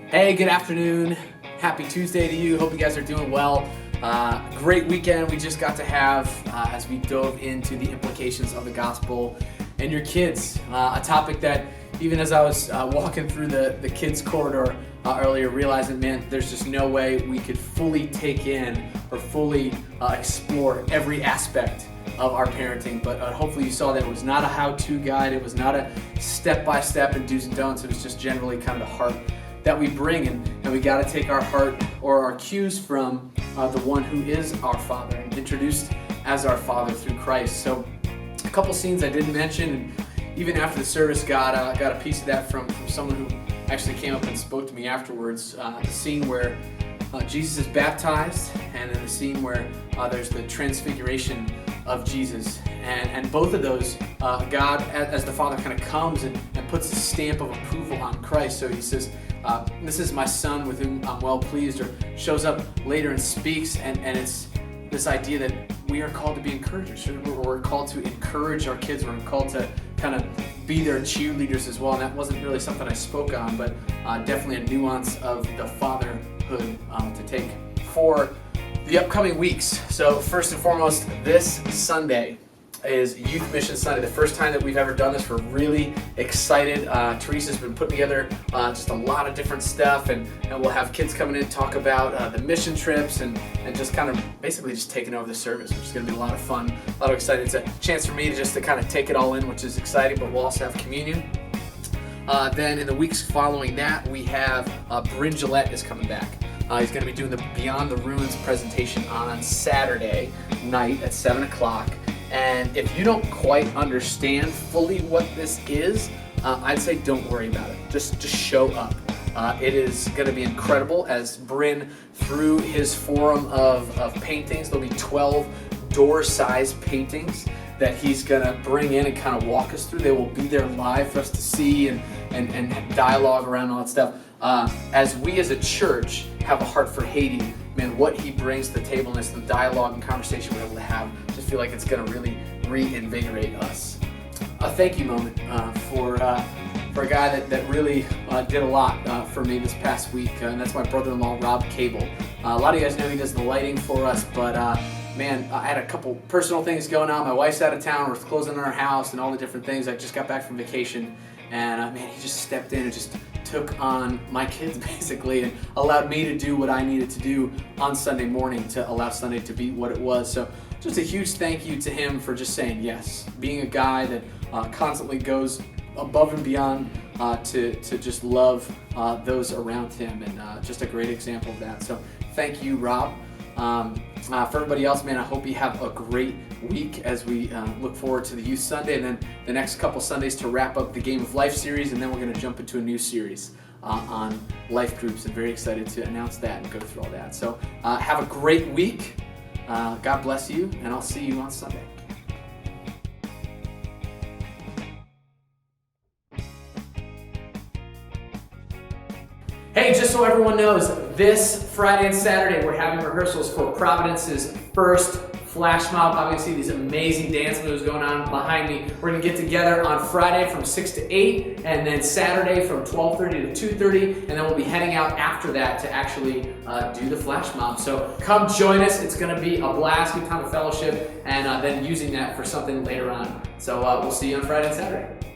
Hey, good afternoon. Happy Tuesday to you. Hope you guys are doing well. Great weekend we just got to have as we dove into the implications of the gospel and your kids. A topic that even as I was walking through the kids' corridor earlier, realizing, man, there's just no way we could fully take in or fully explore every aspect of our parenting. But hopefully you saw that it was not a how-to guide. It was not a step-by-step and do's and don'ts. It was just generally kind of the heart that we bring, and we got to take our heart or our cues from the one who is our Father and introduced as our Father through Christ. So a couple scenes I didn't mention, and even after the service got a piece of that from someone who actually came up and spoke to me afterwards. The scene where Jesus is baptized, and then the scene where there's the transfiguration of Jesus. And both of those, God, as the Father, kind of comes and puts a stamp of approval on Christ. So he says, this is my Son with whom I'm well pleased, or shows up later and speaks, and it's this idea that we are called to be encouragers. We're called to encourage our kids. We're called to kind of be their cheerleaders as well. And that wasn't really something I spoke on, but definitely a nuance of the fatherhood to take for the upcoming weeks. So first and foremost, this Sunday is Youth Mission Sunday, the first time that we've ever done this. We're really excited. Teresa's been putting together just a lot of different stuff, and we'll have kids coming in to talk about the mission trips and just kind of basically just taking over the service, which is going to be a lot of fun, a lot of exciting. It's a chance for me to just to kind of take it all in, which is exciting, but we'll also have communion. Then in the weeks following that, we have Bryn Gillette is coming back. He's going to be doing the Beyond the Ruins presentation on Saturday night at 7 o'clock. And if you don't quite understand fully what this is, I'd say don't worry about it. Just show up. It is going to be incredible as Bryn, through his forum of paintings, there'll be 12 door-sized paintings that he's going to bring in and kind of walk us through. They will be there live for us to see and dialogue around all that stuff. As we as a church have a heart for Haiti, man, what he brings to the table and the dialogue and conversation we're able to have, just feel like it's going to really reinvigorate us. A thank you moment for a guy that really did a lot for me this past week, and that's my brother-in-law, Rob Cable. A lot of you guys know he does the lighting for us, but man, I had a couple personal things going on. My wife's out of town, we're closing on our house and all the different things. I just got back from vacation, and man, he just stepped in and just took on my kids basically and allowed me to do what I needed to do on Sunday morning to allow Sunday to be what it was. So just a huge thank you to him for just saying yes, being a guy that constantly goes above and beyond to just love those around him, and just a great example of that. So thank you, Rob. For everybody else, man, I hope you have a great week as we look forward to the Youth Sunday, and then the next couple Sundays to wrap up the Game of Life series, and then we're going to jump into a new series on life groups, and very excited to announce that and go through all that. So have a great week. God bless you, and I'll see you on Sunday. Hey, just so everyone knows, this Friday and Saturday we're having rehearsals for Providence's first flash mob. Obviously, these amazing dance moves going on behind me. We're gonna get together on Friday from 6 to 8, and then Saturday from 12:30 to 2:30, and then we'll be heading out after that to actually do the flash mob. So come join us. It's gonna be a blast, good time of fellowship, and then using that for something later on. So we'll see you on Friday and Saturday.